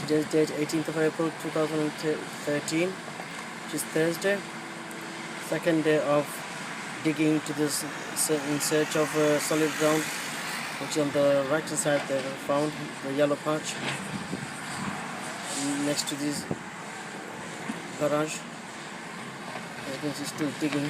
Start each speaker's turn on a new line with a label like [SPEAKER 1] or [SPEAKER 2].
[SPEAKER 1] Today's date 18th of April 2013, which is Thursday. Second day of digging to this in search of solid ground, which on the right hand side they found the yellow patch next to this garage. You can see still digging.